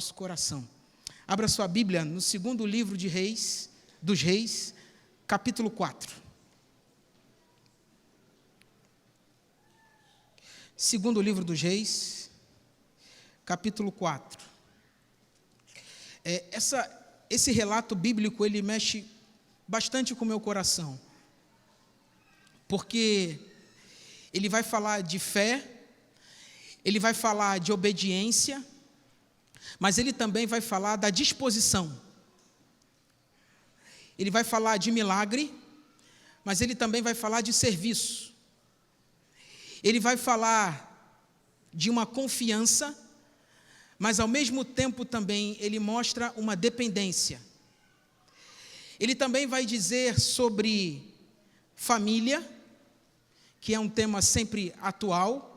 nosso coração. Abra sua Bíblia no segundo livro dos Reis, capítulo 4. Segundo livro dos Reis, capítulo 4. Esse relato bíblico, ele mexe bastante com o meu coração, porque ele vai falar de fé, ele vai falar de obediência, mas ele também vai falar da disposição. Ele vai falar de milagre, mas ele também vai falar de serviço. Ele vai falar de uma confiança, mas ao mesmo tempo também ele mostra uma dependência. Ele também vai dizer sobre família, que é um tema sempre atual,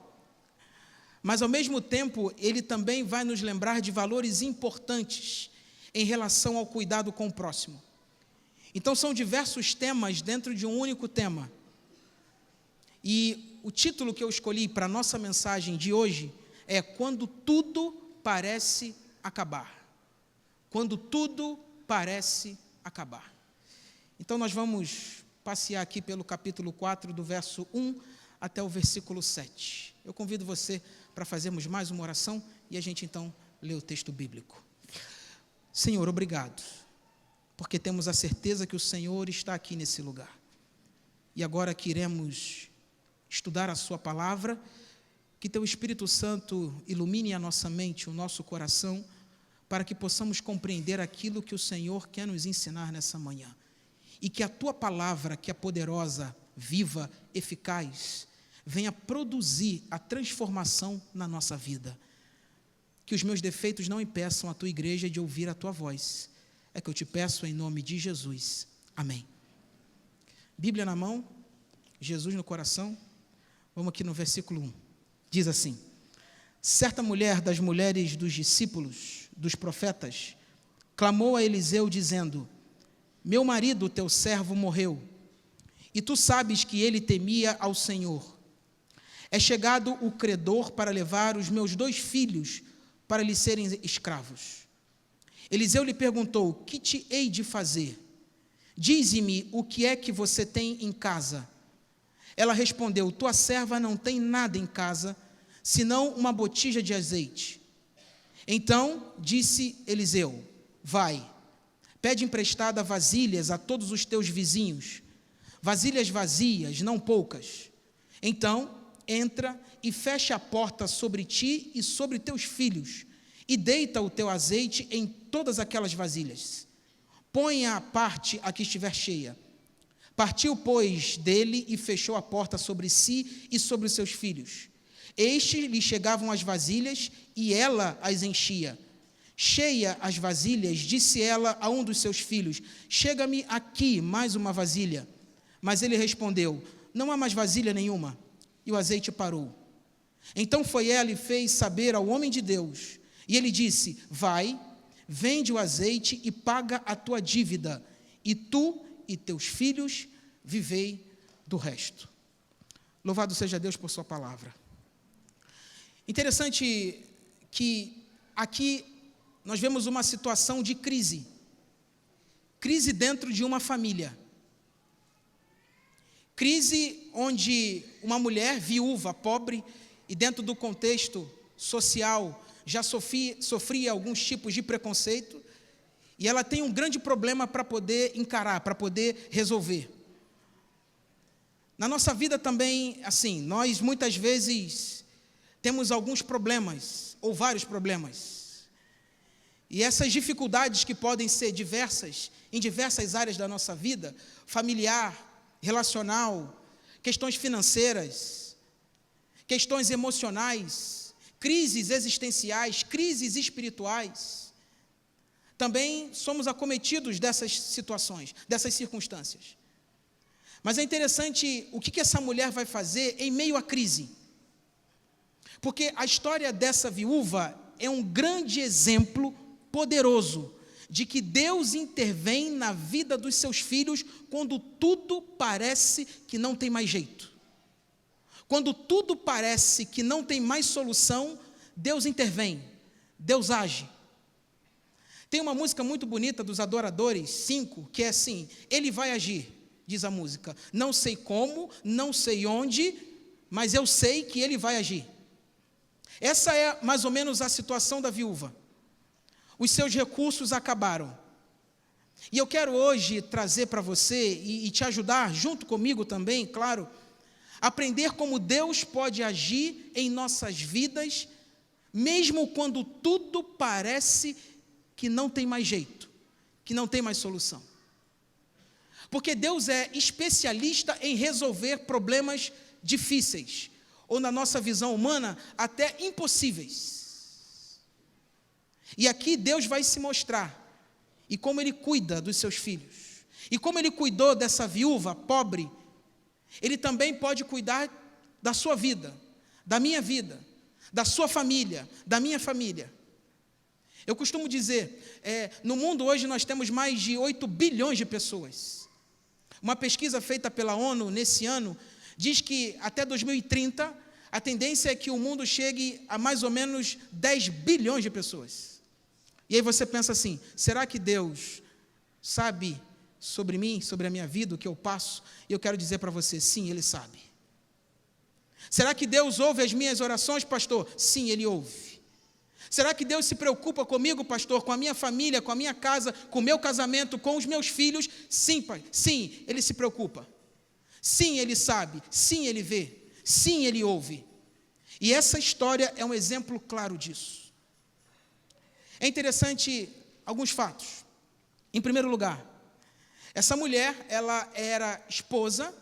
mas ao mesmo tempo ele também vai nos lembrar de valores importantes em relação ao cuidado com o próximo. Então são diversos temas dentro de um único tema. E o título que eu escolhi para a nossa mensagem de hoje é Quando Tudo Parece Acabar. Quando tudo parece acabar. Então nós vamos passear aqui pelo capítulo 4, do verso 1 até o versículo 7. Eu convido você para fazermos mais uma oração e a gente então lê o texto bíblico. Senhor, obrigado, porque temos a certeza que o Senhor está aqui nesse lugar. E agora que iremos estudar a sua palavra, que teu Espírito Santo ilumine a nossa mente, o nosso coração, para que possamos compreender aquilo que o Senhor quer nos ensinar nessa manhã. E que a tua palavra, que é poderosa, viva, eficaz, venha produzir a transformação na nossa vida. Que os meus defeitos não impeçam a tua igreja de ouvir a tua voz. É que eu te peço em nome de Jesus. Amém. Bíblia na mão, Jesus no coração. Vamos aqui no versículo 1. Diz assim: certa mulher das mulheres dos discípulos, dos profetas, clamou a Eliseu dizendo: meu marido, teu servo, morreu, e tu sabes que ele temia ao Senhor. É chegado o credor para levar os meus 2 filhos para lhe serem escravos. Eliseu lhe perguntou: que te hei de fazer? Dize-me o que é que você tem em casa. Ela respondeu: tua serva não tem nada em casa, senão uma botija de azeite. Então disse Eliseu: vai, pede emprestada vasilhas a todos os teus vizinhos, vasilhas vazias, não poucas. Então entra e fecha a porta sobre ti e sobre teus filhos, e deita o teu azeite em todas aquelas vasilhas. Ponha à parte a que estiver cheia. Partiu, pois, dele e fechou a porta sobre si e sobre os seus filhos. Estes lhe chegavam as vasilhas e ela as enchia. Cheia as vasilhas, disse ela a um dos seus filhos: chega-me aqui mais uma vasilha. Mas ele respondeu: não há mais vasilha nenhuma. E o azeite parou. Então foi ela e fez saber ao homem de Deus. E ele disse: vai, vende o azeite e paga a tua dívida, e tu e teus filhos vivei do resto. Louvado seja Deus por sua palavra. Interessante que aqui nós vemos uma situação de crise. Crise dentro de uma família. Crise onde uma mulher viúva, pobre, e dentro do contexto social já sofria alguns tipos de preconceito, e ela tem um grande problema para poder encarar, para poder resolver. Na nossa vida também, assim, nós muitas vezes temos alguns problemas, ou vários problemas. E essas dificuldades que podem ser diversas, em diversas áreas da nossa vida, familiar, relacional, questões financeiras, questões emocionais, crises existenciais, crises espirituais, também somos acometidos dessas situações, dessas circunstâncias. Mas é interessante o que essa mulher vai fazer em meio à crise. Porque a história dessa viúva é um grande exemplo poderoso de que Deus intervém na vida dos seus filhos quando tudo parece que não tem mais jeito. Quando tudo parece que não tem mais solução, Deus intervém, Deus age. Tem uma música muito bonita dos Adoradores 5, que é assim: Ele vai agir, diz a música. Não sei como, não sei onde, mas eu sei que Ele vai agir. Essa é mais ou menos a situação da viúva. Os seus recursos acabaram. E eu quero hoje trazer para você e te ajudar, junto comigo também, claro, aprender como Deus pode agir em nossas vidas, mesmo quando tudo parece que não tem mais jeito, que não tem mais solução. Porque Deus é especialista em resolver problemas difíceis, ou na nossa visão humana, até impossíveis. E aqui Deus vai se mostrar, e como Ele cuida dos seus filhos, e como Ele cuidou dessa viúva pobre, Ele também pode cuidar da sua vida, da minha vida, da sua família, da minha família. Eu costumo dizer, no mundo hoje nós temos mais de 8 bilhões de pessoas. Uma pesquisa feita pela ONU nesse ano diz que até 2030 a tendência é que o mundo chegue a mais ou menos 10 bilhões de pessoas. E aí você pensa assim, será que Deus sabe sobre mim, sobre a minha vida, o que eu passo? E eu quero dizer para você, sim, Ele sabe. Será que Deus ouve as minhas orações, pastor? Sim, Ele ouve. Será que Deus se preocupa comigo, pastor, com a minha família, com a minha casa, com o meu casamento, com os meus filhos? Sim, pai, sim, Ele se preocupa. Sim, Ele sabe. Sim, Ele vê. Sim, Ele ouve. E essa história é um exemplo claro disso. É interessante alguns fatos. Em primeiro lugar, essa mulher, ela era esposa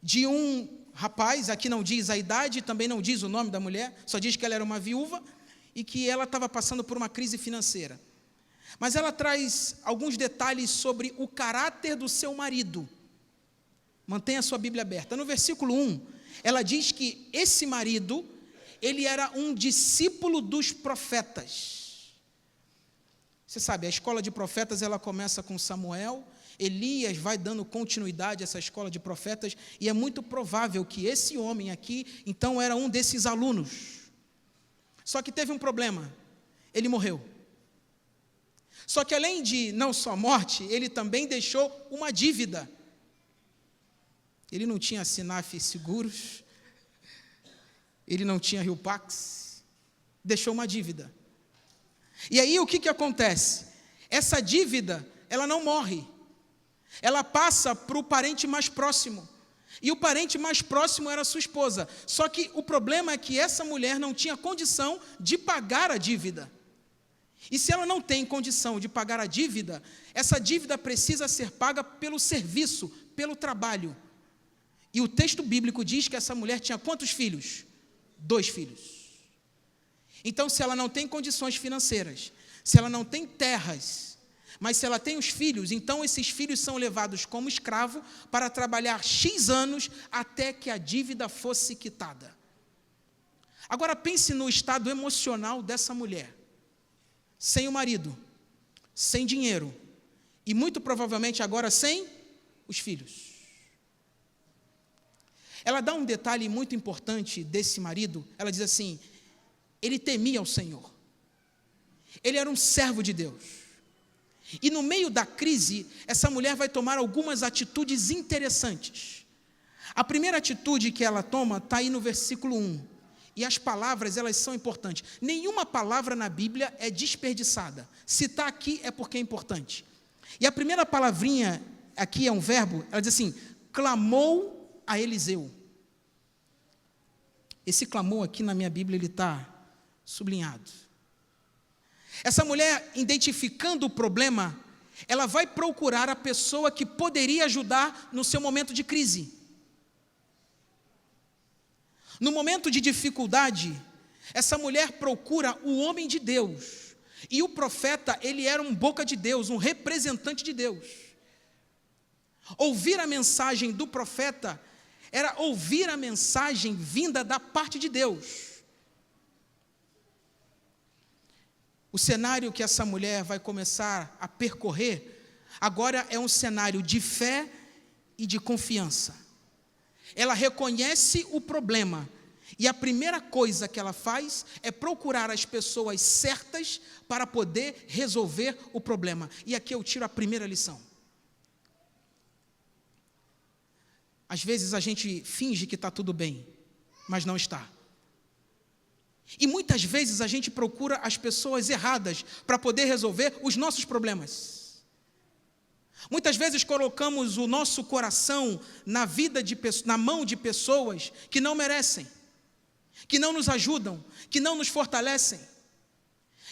de um rapaz, aqui não diz a idade, também não diz o nome da mulher, só diz que ela era uma viúva e que ela estava passando por uma crise financeira. Mas ela traz alguns detalhes sobre o caráter do seu marido. Mantenha a sua Bíblia aberta. No versículo 1, ela diz que esse marido, ele era um discípulo dos profetas. Você sabe, a escola de profetas, ela começa com Samuel, Elias vai dando continuidade a essa escola de profetas, e é muito provável que esse homem aqui, então, era um desses alunos. Só que teve um problema, ele morreu. Só que além de não só morte, ele também deixou uma dívida. Ele não tinha Sinaf Seguros, ele não tinha Rio Pax, deixou uma dívida. E aí o que acontece? Essa dívida, ela não morre, ela passa para o parente mais próximo. E o parente mais próximo era a sua esposa. Só que o problema é que essa mulher não tinha condição de pagar a dívida. E se ela não tem condição de pagar a dívida, essa dívida precisa ser paga pelo serviço, pelo trabalho. E o texto bíblico diz que essa mulher tinha quantos filhos? 2 filhos. Então, se ela não tem condições financeiras, se ela não tem terras, mas se ela tem os filhos, então esses filhos são levados como escravo para trabalhar X anos até que a dívida fosse quitada. Agora pense no estado emocional dessa mulher. Sem o marido, sem dinheiro e muito provavelmente agora sem os filhos. Ela dá um detalhe muito importante desse marido, ela diz assim, ele temia ao Senhor, ele era um servo de Deus. E no meio da crise, essa mulher vai tomar algumas atitudes interessantes. A primeira atitude que ela toma está aí no versículo 1. E as palavras, elas são importantes. Nenhuma palavra na Bíblia é desperdiçada. Se está aqui, é porque é importante. E a primeira palavrinha, aqui é um verbo, ela diz assim, clamou a Eliseu. Esse clamou aqui na minha Bíblia, ele está sublinhado. Essa mulher, identificando o problema, ela vai procurar a pessoa que poderia ajudar no seu momento de crise. No momento de dificuldade, essa mulher procura o homem de Deus. E o profeta, ele era um boca de Deus, um representante de Deus. Ouvir a mensagem do profeta era ouvir a mensagem vinda da parte de Deus. O cenário que essa mulher vai começar a percorrer, agora é um cenário de fé e de confiança. Ela reconhece o problema, E a primeira coisa que ela faz é procurar as pessoas certas para poder resolver o problema. E aqui eu tiro a primeira lição. Às vezes a gente finge que está tudo bem, mas não está. E muitas vezes a gente procura as pessoas erradas para poder resolver os nossos problemas. Muitas vezes colocamos o nosso coração na mão de pessoas que não merecem, que não nos ajudam, que não nos fortalecem,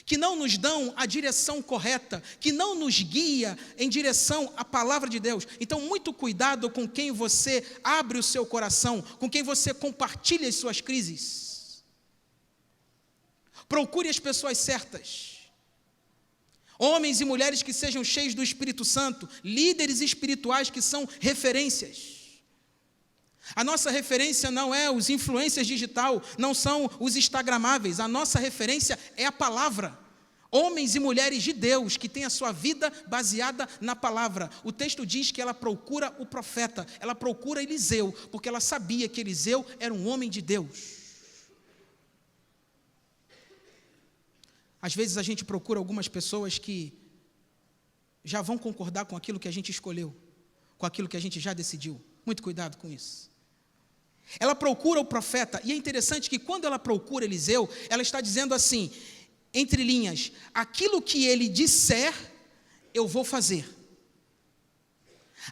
que não nos dão a direção correta, que não nos guia em direção à palavra de Deus. Então, muito cuidado com quem você abre o seu coração, com quem você compartilha as suas crises. Procure as pessoas certas. Homens e mulheres que sejam cheios do Espírito Santo, líderes espirituais que são referências. A nossa referência não é os influencers digital, não são os instagramáveis, a nossa referência é a palavra. Homens e mulheres de Deus que têm a sua vida baseada na palavra. O texto diz que ela procura o profeta, ela procura Eliseu, porque ela sabia que Eliseu era um homem de Deus. Às vezes a gente procura algumas pessoas que já vão concordar com aquilo que a gente escolheu, com aquilo que a gente já decidiu. Muito cuidado com isso. Ela procura o profeta, e é interessante que quando ela procura Eliseu, ela está dizendo assim, entre linhas, aquilo que ele disser, eu vou fazer.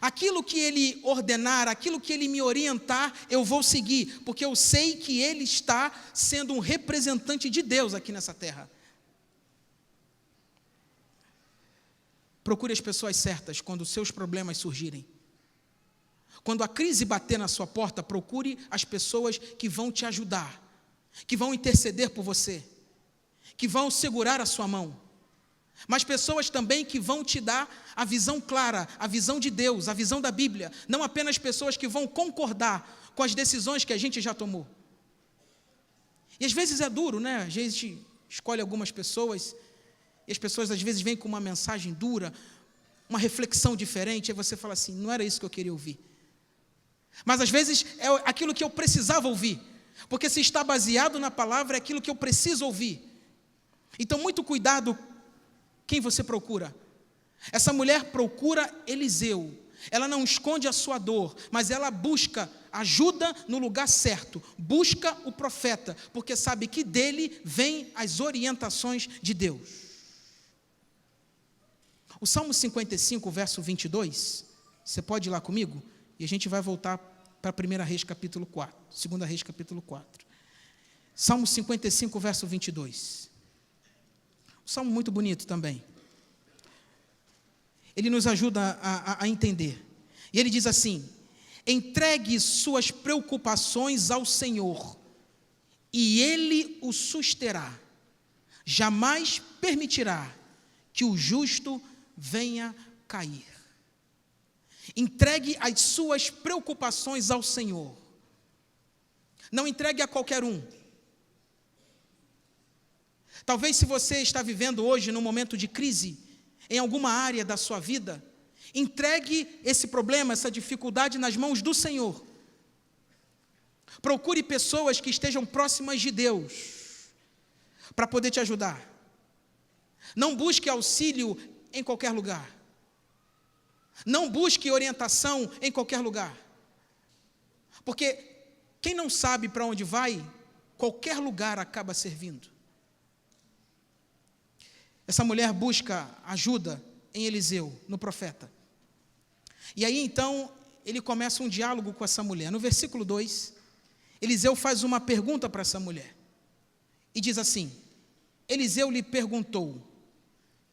Aquilo que ele ordenar, aquilo que ele me orientar, eu vou seguir, porque eu sei que ele está sendo um representante de Deus aqui nessa terra. Procure as pessoas certas quando os seus problemas surgirem. Quando a crise bater na sua porta, procure as pessoas que vão te ajudar, que vão interceder por você, que vão segurar a sua mão. Mas pessoas também que vão te dar a visão clara, a visão de Deus, a visão da Bíblia. Não apenas pessoas que vão concordar com as decisões que a gente já tomou. E às vezes é duro, né? Às vezes a gente escolhe algumas pessoas, e as pessoas às vezes vêm com uma mensagem dura, uma reflexão diferente, e você fala assim, não era isso que eu queria ouvir. Mas às vezes é aquilo que eu precisava ouvir, porque se está baseado na palavra é aquilo que eu preciso ouvir. Então muito cuidado quem você procura. Essa mulher procura Eliseu, ela não esconde a sua dor, mas ela busca ajuda no lugar certo, busca o profeta, porque sabe que dele vêm as orientações de Deus. O Salmo 55, verso 22, você pode ir lá comigo? E a gente vai voltar para 1 Reis capítulo 4, 2 Reis capítulo 4. Salmo 55, verso 22. Um salmo muito bonito também. Ele nos ajuda a entender. E ele diz assim, entregue suas preocupações ao Senhor, e Ele o susterá. Jamais permitirá que o justo venha cair. Entregue as suas preocupações ao Senhor. Não entregue a qualquer um. Talvez se você está vivendo hoje num momento de crise, em alguma área da sua vida, entregue esse problema, essa dificuldade nas mãos do Senhor. Procure pessoas que estejam próximas de Deus, para poder te ajudar. Não busque auxílio em qualquer lugar. Não busque orientação em qualquer lugar. Porque quem não sabe para onde vai, qualquer lugar acaba servindo. Essa mulher busca ajuda em Eliseu, no profeta. E aí então, ele começa um diálogo com essa mulher. No versículo 2, Eliseu faz uma pergunta para essa mulher. E diz assim, Eliseu lhe perguntou,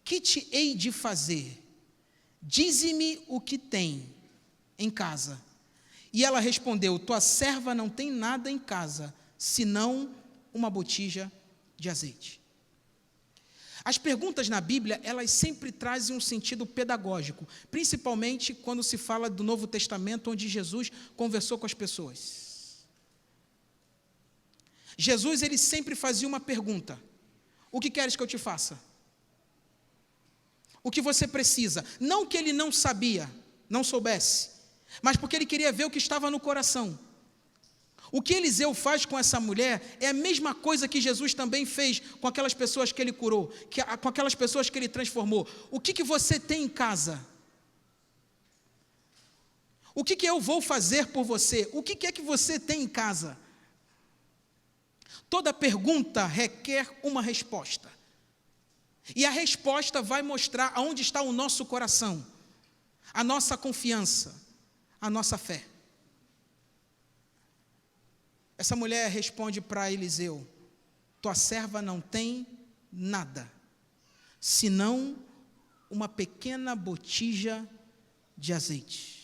que te hei de fazer? Dize-me o que tem em casa. E ela respondeu, tua serva não tem nada em casa, senão uma botija de azeite. As perguntas na Bíblia, elas sempre trazem um sentido pedagógico, principalmente quando se fala do Novo Testamento, onde Jesus conversou com as pessoas. Jesus, ele sempre fazia uma pergunta, o que queres que eu te faça? O que você precisa? Não que ele não sabia, não soubesse, mas porque ele queria ver o que estava no coração. O que Eliseu faz com essa mulher é a mesma coisa que Jesus também fez com aquelas pessoas que ele curou, com aquelas pessoas que ele transformou. O que você tem em casa? O que eu vou fazer por você? O que é que você tem em casa? Toda pergunta requer uma resposta. E a resposta vai mostrar aonde está o nosso coração, a nossa confiança, a nossa fé. Essa mulher responde para Eliseu: tua serva não tem nada, senão uma pequena botija de azeite.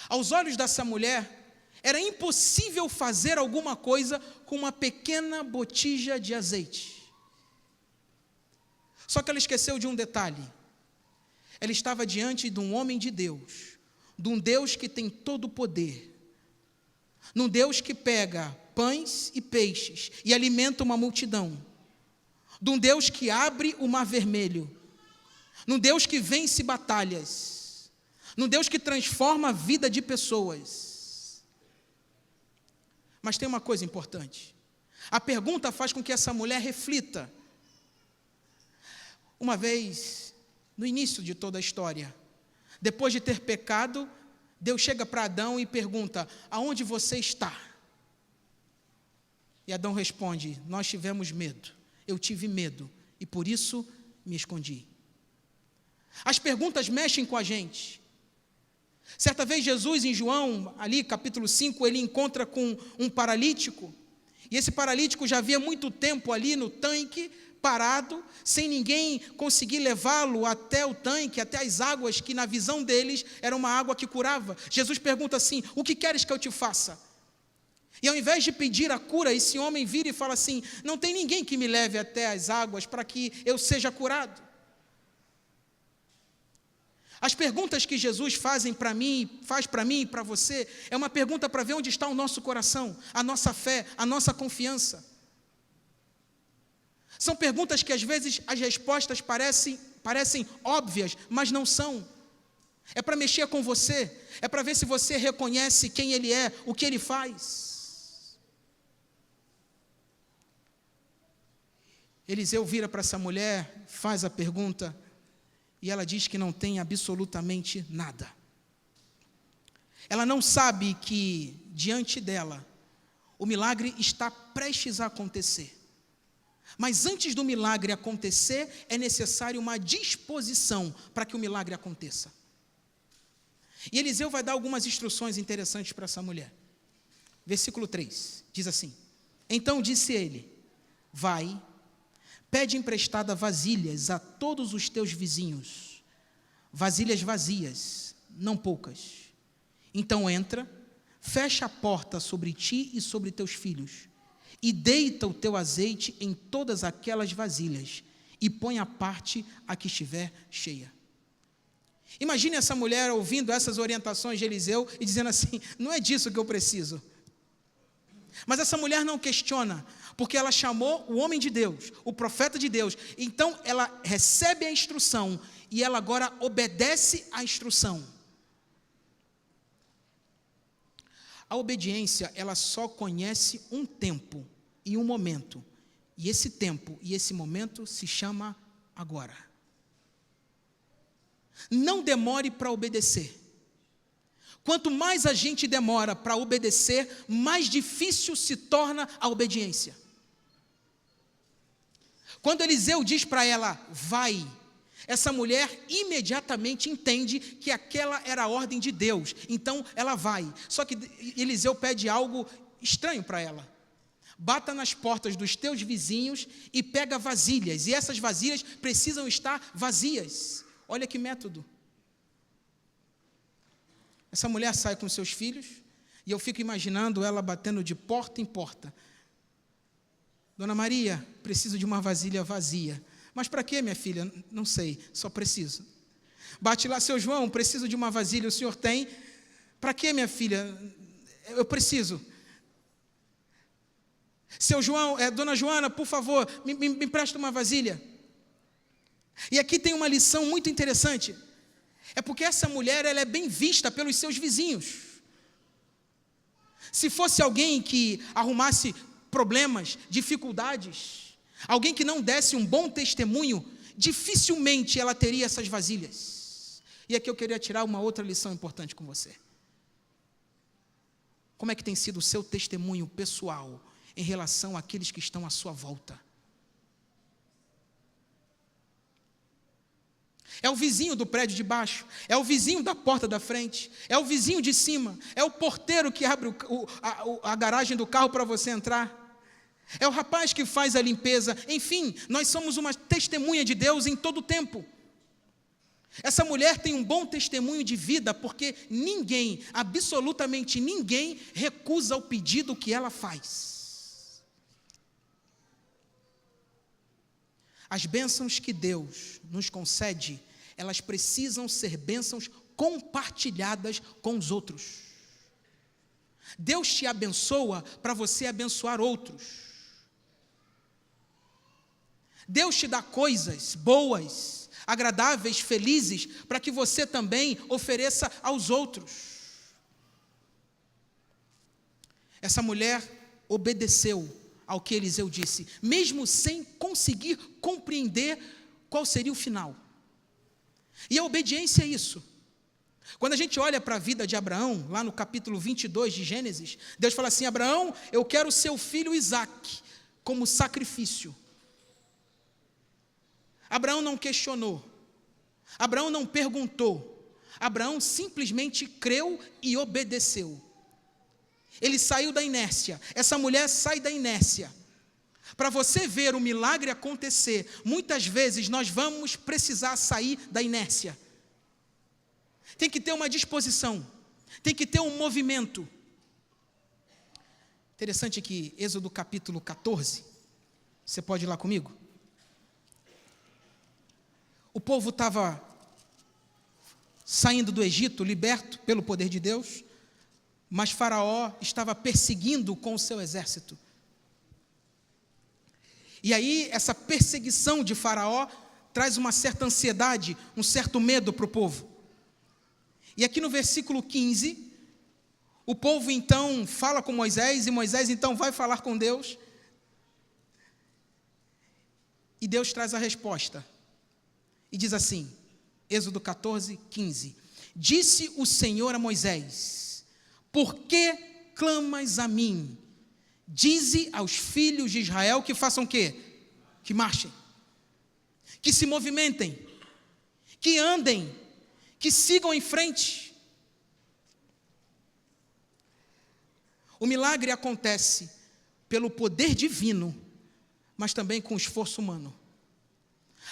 Aos olhos dessa mulher, era impossível fazer alguma coisa com uma pequena botija de azeite. Só que ela esqueceu de um detalhe. Ela estava diante de um homem de Deus, de um Deus que tem todo o poder, num Deus que pega pães e peixes e alimenta uma multidão, de um Deus que abre o mar vermelho, num Deus que vence batalhas, num Deus que transforma a vida de pessoas. Mas tem uma coisa importante. A pergunta faz com que essa mulher reflita. Uma vez, no início de toda a história, depois de ter pecado, Deus chega para Adão e pergunta: aonde você está? E Adão responde: nós tivemos medo, eu tive medo, e por isso me escondi. As perguntas mexem com a gente. Certa vez Jesus, em João, ali capítulo 5, ele encontra com um paralítico, e esse paralítico já havia muito tempo ali no tanque, parado, sem ninguém conseguir levá-lo até o tanque, até as águas, que na visão deles era uma água que curava. Jesus pergunta assim: o que queres que eu te faça? E ao invés de pedir a cura, esse homem vira e fala assim: não tem ninguém que me leve até as águas para que eu seja curado. As perguntas que Jesus faz para mim e para você, é uma pergunta para ver onde está o nosso coração, a nossa fé, a nossa confiança. São perguntas que às vezes as respostas parecem óbvias, mas não são. É para mexer com você, é para ver se você reconhece quem Ele é, o que Ele faz. Eliseu vira para essa mulher, faz a pergunta, e ela diz que não tem absolutamente nada. Ela não sabe que diante dela o milagre está prestes a acontecer. Mas antes do milagre acontecer, é necessário uma disposição para que o milagre aconteça. E Eliseu vai dar algumas instruções interessantes para essa mulher. Versículo 3, diz assim: então disse ele: vai, pede emprestada vasilhas a todos os teus vizinhos, vasilhas vazias, não poucas. Então entra, fecha a porta sobre ti e sobre teus filhos, e deita o teu azeite em todas aquelas vasilhas, e põe a parte a que estiver cheia. Imagine essa mulher ouvindo essas orientações de Eliseu e dizendo assim: não é disso que eu preciso. Mas essa mulher não questiona, porque ela chamou o homem de Deus, o profeta de Deus. Então ela recebe a instrução e ela agora obedece à instrução. A obediência, ela só conhece um tempo e um momento. E esse tempo e esse momento se chama agora. Não demore para obedecer. Quanto mais a gente demora para obedecer, mais difícil se torna a obediência. Quando Eliseu diz para ela: vai, essa mulher imediatamente entende que aquela era a ordem de Deus, então ela vai. Só que Eliseu pede algo estranho para ela: bata nas portas dos teus vizinhos e pega vasilhas, e essas vasilhas precisam estar vazias. Olha que método. Essa mulher sai com seus filhos, e eu fico imaginando ela batendo de porta em porta: Dona Maria, preciso de uma vasilha vazia. Mas para quê, minha filha? Não sei, só preciso. Bate lá: seu João, preciso de uma vasilha, o senhor tem? Para quê, minha filha? Eu preciso. Seu João, Dona Joana, por favor, me empresta uma vasilha. E aqui tem uma lição muito interessante. É porque essa mulher, ela é bem vista pelos seus vizinhos. Se fosse alguém que arrumasse problemas, dificuldades, alguém que não desse um bom testemunho, dificilmente ela teria essas vasilhas. E aqui eu queria tirar uma outra lição importante com você. Como é que tem sido o seu testemunho pessoal em relação àqueles que estão à sua volta? É o vizinho do prédio de baixo, é o vizinho da porta da frente, é o vizinho de cima, é o porteiro que abre a garagem do carro para você entrar, é o rapaz que faz a limpeza. Enfim, nós somos uma testemunha de Deus em todo o tempo. Essa mulher tem um bom testemunho de vida, porque ninguém, absolutamente ninguém, recusa o pedido que ela faz. As bênçãos que Deus nos concede, elas precisam ser bênçãos compartilhadas com os outros. Deus te abençoa para você abençoar outros. Deus te dá coisas boas, agradáveis, felizes, para que você também ofereça aos outros. Essa mulher obedeceu ao que Eliseu disse, mesmo sem conseguir compreender qual seria o final. E a obediência é isso. Quando a gente olha para a vida de Abraão, lá no capítulo 22 de Gênesis, Deus fala assim: Abraão, eu quero o seu filho Isaque como sacrifício. Abraão não questionou, Abraão não perguntou, Abraão simplesmente creu e obedeceu. Ele saiu da inércia, essa mulher sai da inércia. Para você ver o milagre acontecer, muitas vezes nós vamos precisar sair da inércia. Tem que ter uma disposição, tem que ter um movimento. Interessante que Êxodo capítulo 14, você pode ir lá comigo? O povo estava saindo do Egito, liberto pelo poder de Deus, mas Faraó estava perseguindo com o seu exército. E aí, essa perseguição de Faraó traz uma certa ansiedade, um certo medo para o povo. E aqui no versículo 15, o povo então fala com Moisés, e Moisés então vai falar com Deus. E Deus traz a resposta. E diz assim, Êxodo 14, 15. Disse o Senhor a Moisés: por que clamas a mim? Dize aos filhos de Israel que façam o quê? Que marchem, que se movimentem, que andem, que sigam em frente. O milagre acontece pelo poder divino, mas também com esforço humano.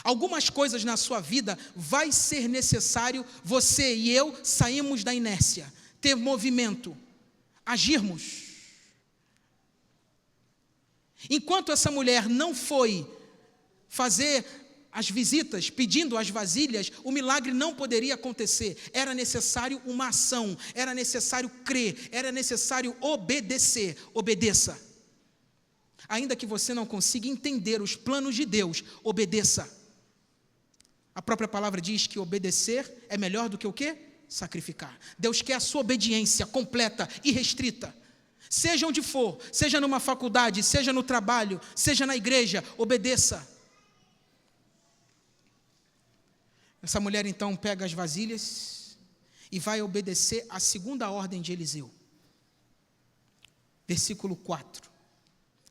Algumas coisas na sua vida vai ser necessário você e eu sairmos da inércia, ter movimento, agirmos. Enquanto essa mulher não foi fazer as visitas, pedindo as vasilhas, o milagre não poderia acontecer. Era necessário uma ação, era necessário crer, era necessário obedecer. Obedeça. Ainda que você não consiga entender os planos de Deus, obedeça. A própria palavra diz que obedecer é melhor do que o quê? Sacrificar. Deus quer a sua obediência completa e restrita. Seja onde for, seja numa faculdade, seja no trabalho, seja na igreja, obedeça. Essa mulher então pega as vasilhas e vai obedecer à segunda ordem de Eliseu. Versículo 4.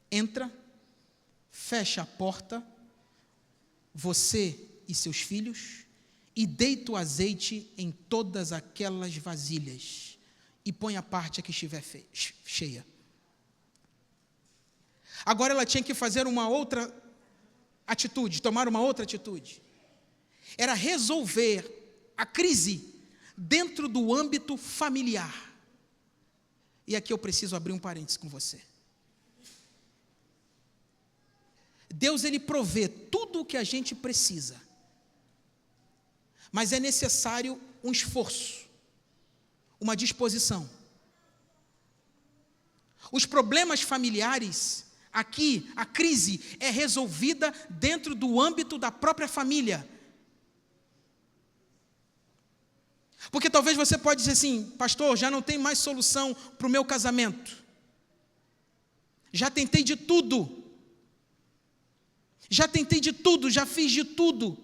Entra, fecha a porta, você e seus filhos, e deita o azeite em todas aquelas vasilhas, e põe a parte que estiver cheia. Agora ela tinha que fazer uma outra atitude, tomar uma outra atitude. Era resolver a crise dentro do âmbito familiar. E aqui eu preciso abrir um parênteses com você. Deus, Ele provê tudo o que a gente precisa. Mas é necessário um esforço, uma disposição. Os problemas familiares, aqui, a crise é resolvida dentro do âmbito da própria família. Porque talvez você pode dizer assim: pastor, já não tem mais solução para o meu casamento. Já tentei de tudo. Já tentei de tudo, já fiz de tudo.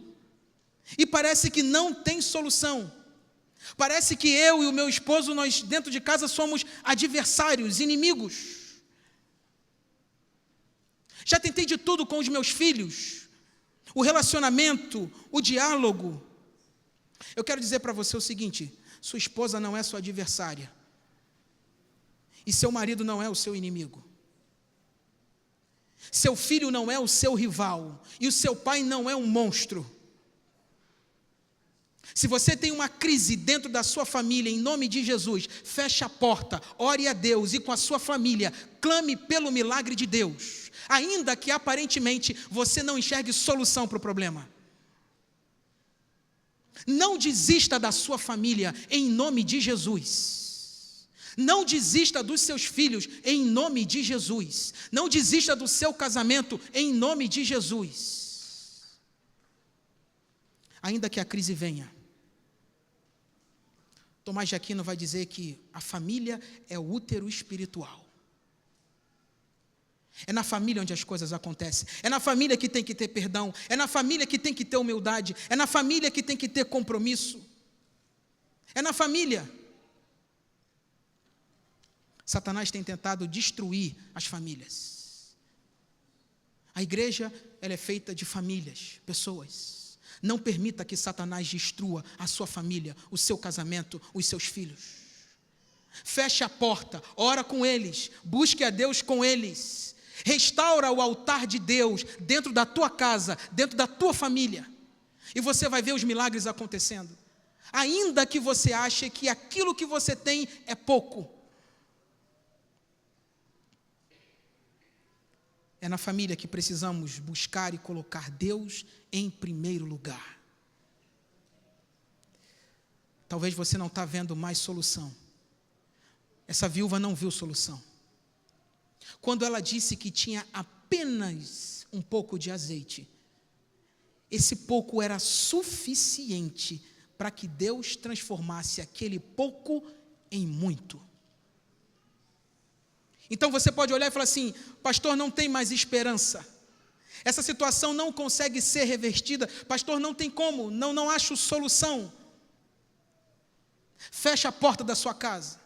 E parece que não tem solução. Parece que eu e o meu esposo, nós dentro de casa somos adversários, inimigos. Já tentei de tudo com os meus filhos. O relacionamento, o diálogo. Eu quero dizer para você o seguinte: sua esposa não é sua adversária. E seu marido não é o seu inimigo. Seu filho não é o seu rival. E o seu pai não é um monstro. Se você tem uma crise dentro da sua família, em nome de Jesus, feche a porta, ore a Deus e com a sua família, clame pelo milagre de Deus. Ainda que aparentemente você não enxergue solução para o problema. Não desista da sua família em nome de Jesus. Não desista dos seus filhos em nome de Jesus. Não desista do seu casamento em nome de Jesus. Ainda que a crise venha. Tomás de Aquino vai dizer que a família é o útero espiritual. É na família onde as coisas acontecem. É na família que tem que ter perdão. É na família que tem que ter humildade. É na família que tem que ter compromisso. É na família. Satanás tem tentado destruir as famílias. A igreja, ela é feita de famílias, pessoas. Não permita que Satanás destrua a sua família, o seu casamento, os seus filhos. Feche a porta, ora com eles, busque a Deus com eles. Restaura o altar de Deus dentro da tua casa, dentro da tua família. E você vai ver os milagres acontecendo. Ainda que você ache que aquilo que você tem é pouco. É na família que precisamos buscar e colocar Deus em primeiro lugar. Talvez você não está vendo mais solução. Essa viúva não viu solução. Quando ela disse que tinha apenas um pouco de azeite, esse pouco era suficiente para que Deus transformasse aquele pouco em muito. Então você pode olhar e falar assim: pastor, não tem mais esperança. Essa situação não consegue ser revertida. Pastor, não tem como, não acho solução. Feche a porta da sua casa.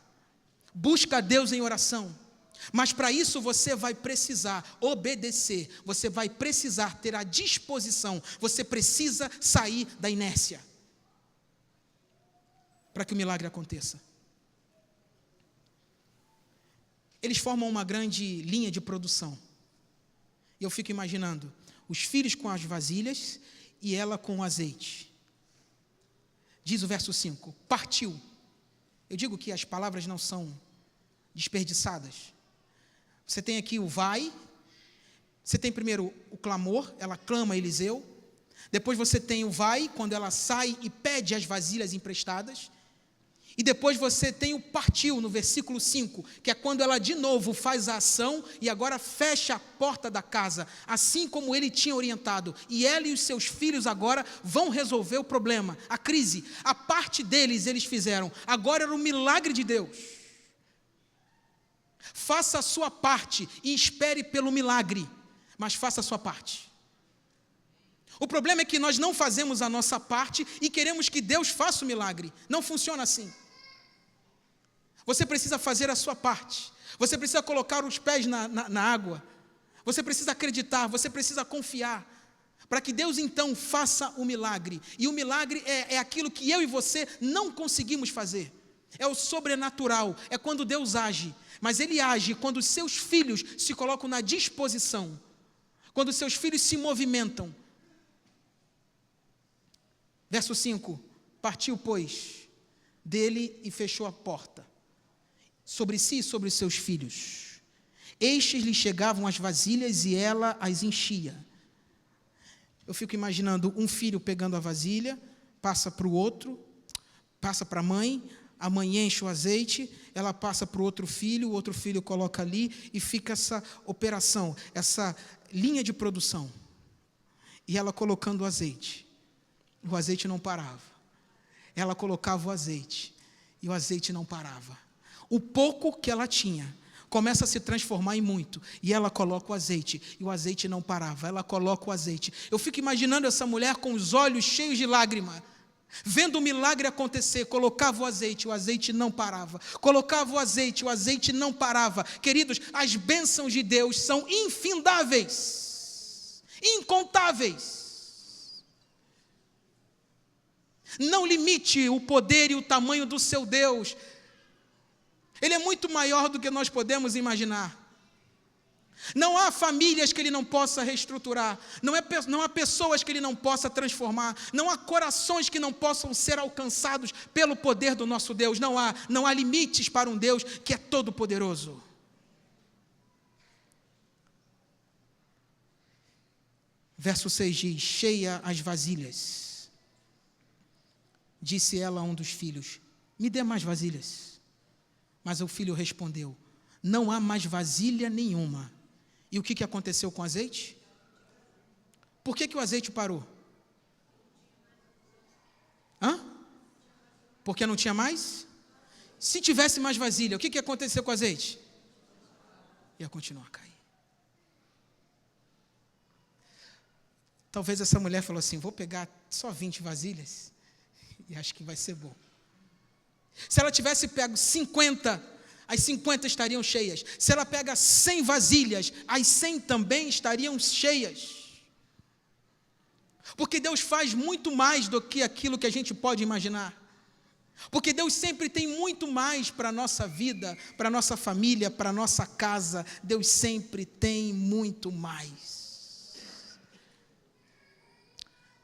Busca a Deus em oração. Mas para isso você vai precisar obedecer. Você vai precisar ter a disposição. Você precisa sair da inércia. Para que o milagre aconteça. Eles formam uma grande linha de produção. E eu fico imaginando os filhos com as vasilhas e ela com o azeite. Diz o verso 5, partiu. Eu digo que as palavras não são desperdiçadas. Você tem aqui o vai, você tem primeiro o clamor, ela clama a Eliseu. Depois você tem o vai, quando ela sai e pede as vasilhas emprestadas. E depois você tem o partiu, no versículo 5, que é quando ela de novo faz a ação e agora fecha a porta da casa, assim como ele tinha orientado. E ela e os seus filhos agora vão resolver o problema, a crise. A parte deles eles fizeram, agora era o milagre de Deus. Faça a sua parte e espere pelo milagre, mas faça a sua parte. O problema é que nós não fazemos a nossa parte e queremos que Deus faça o milagre. Não funciona assim. Você precisa fazer a sua parte. Você precisa colocar os pés na água. Você precisa acreditar, você precisa confiar. Para que Deus então faça o milagre. E o milagre é aquilo que eu e você não conseguimos fazer. É o sobrenatural, é quando Deus age. Mas Ele age quando os seus filhos se colocam na disposição. Quando os seus filhos se movimentam. Verso 5, partiu, pois, dele e fechou a porta, sobre si e sobre os seus filhos. Estes lhe chegavam as vasilhas e ela as enchia. Eu fico imaginando um filho pegando a vasilha, passa para o outro, passa para a mãe enche o azeite, ela passa para o outro filho coloca ali e fica essa operação, essa linha de produção. E ela colocando o azeite não parava. ela colocava o azeite, e o azeite não parava. O pouco que ela tinha começa a se transformar em muito, e ela coloca o azeite, e o azeite não parava, ela coloca o azeite. Eu fico imaginando essa mulher com os olhos cheios de lágrima, vendo o milagre acontecer. Colocava o azeite não parava, colocava o azeite não parava. Queridos, as bênçãos de Deus são infindáveis, incontáveis. Não limite o poder e o tamanho do seu Deus. Ele é muito maior do que nós podemos imaginar. Não há famílias que Ele não possa reestruturar, não há pessoas que Ele não possa transformar, não há corações que não possam ser alcançados pelo poder do nosso Deus. Não há limites para um Deus que é todo poderoso. Verso 6 diz: cheia as vasilhas, disse ela a um dos filhos: me dê mais vasilhas. Mas o filho respondeu: não há mais vasilha nenhuma. E o que aconteceu com o azeite? Por que o azeite parou? Porque não tinha mais? Se tivesse mais vasilha, o que aconteceu com o azeite? Ia continuar a cair. Talvez essa mulher falou assim: vou pegar só 20 vasilhas e acho que vai ser bom. Se ela tivesse pego 50, as 50 estariam cheias. Se ela pega 100 vasilhas, as 100 também estariam cheias. Porque Deus faz muito mais do que aquilo que a gente pode imaginar. Porque Deus sempre tem muito mais para a nossa vida, para a nossa família, para a nossa casa. Deus sempre tem muito mais.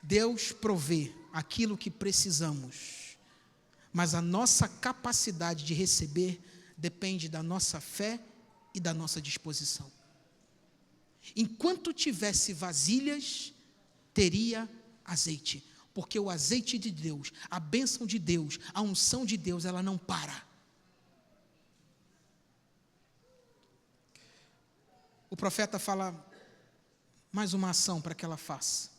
Deus provê aquilo que precisamos. Mas a nossa capacidade de receber depende da nossa fé e da nossa disposição. Enquanto tivesse vasilhas, teria azeite. Porque o azeite de Deus, a bênção de Deus, a unção de Deus, ela não para. O profeta fala mais uma ação para que ela faça.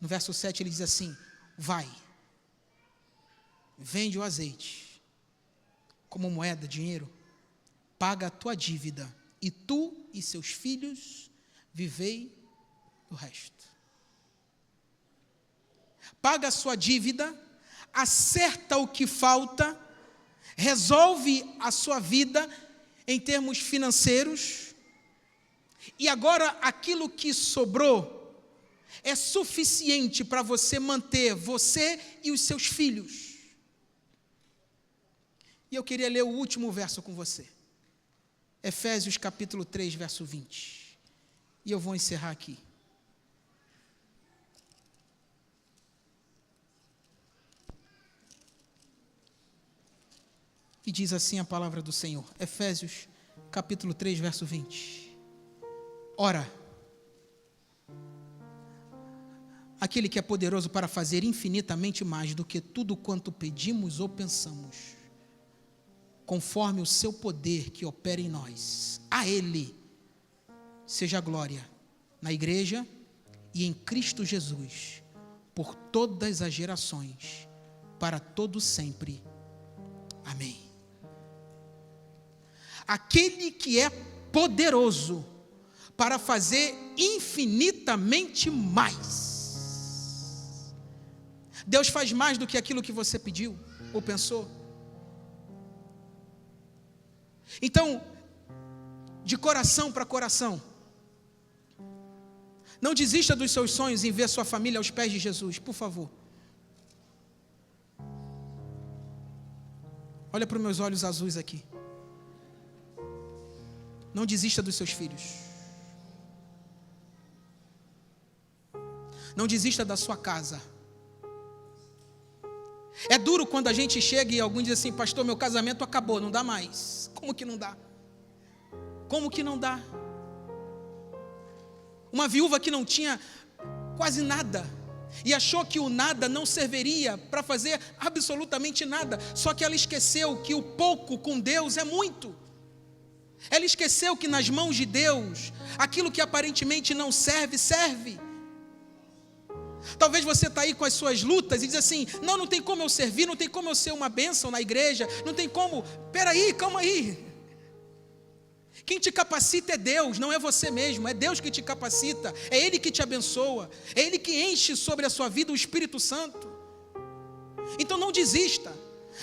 No verso 7 ele diz assim: vai, vende o azeite como moeda, dinheiro, paga a tua dívida, e tu e seus filhos vivei do resto. Paga a sua dívida, acerta o que falta, resolve a sua vida em termos financeiros, e agora aquilo que sobrou é suficiente para você manter você e os seus filhos. E eu queria ler o último verso com você. Efésios capítulo 3, verso 20. E eu vou encerrar aqui. E diz assim a palavra do Senhor. Efésios capítulo 3, verso 20. Ora, aquele que é poderoso para fazer infinitamente mais do que tudo quanto pedimos ou pensamos, conforme o seu poder que opera em nós, a Ele seja a glória na igreja e em Cristo Jesus, por todas as gerações, para todo sempre. Amém. Aquele que é poderoso para fazer infinitamente mais. Deus faz mais do que aquilo que você pediu ou pensou. Então, de coração para coração, não desista dos seus sonhos em ver sua família aos pés de Jesus, por favor. Olha para os meus olhos azuis aqui. Não desista dos seus filhos. Não desista da sua casa. É duro quando a gente chega e alguém diz assim: pastor, meu casamento acabou, não dá mais. Como que não dá? Como que não dá? Uma viúva que não tinha quase nada e achou que o nada não serviria para fazer absolutamente nada. Só que ela esqueceu que o pouco com Deus é muito. Ela esqueceu que nas mãos de Deus, aquilo que aparentemente não serve, serve. Talvez você está aí com as suas lutas e diz assim: não tem como eu servir, não tem como eu ser uma bênção na igreja, não tem como. Peraí, calma aí. Quem te capacita é Deus, não é você mesmo, é Deus que te capacita, é Ele que te abençoa, é Ele que enche sobre a sua vida o Espírito Santo. Então não desista.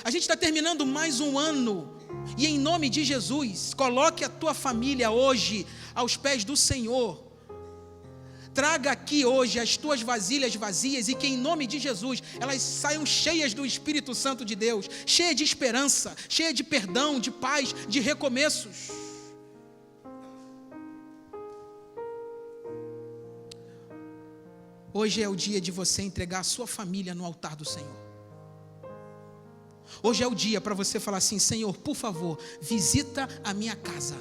A gente está terminando mais um ano, e em nome de Jesus, coloque a tua família hoje aos pés do Senhor. Traga aqui hoje as tuas vasilhas vazias, e que em nome de Jesus elas saiam cheias do Espírito Santo de Deus, cheias de esperança, cheias de perdão, de paz, de recomeços. Hoje é o dia de você entregar a sua família no altar do Senhor. Hoje é o dia para você falar assim: Senhor, por favor, visita a minha casa,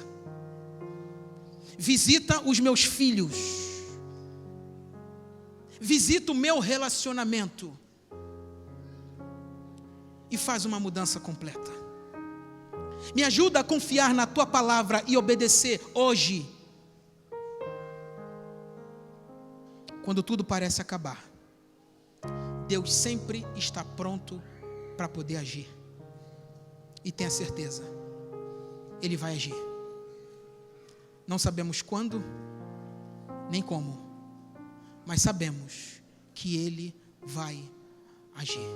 visita os meus filhos, visita o meu relacionamento e faz uma mudança completa. Me ajuda a confiar na tua palavra e obedecer hoje. Quando tudo parece acabar, Deus sempre está pronto para poder agir. E tenha certeza, Ele vai agir. Não sabemos quando, nem como, mas sabemos que Ele vai agir.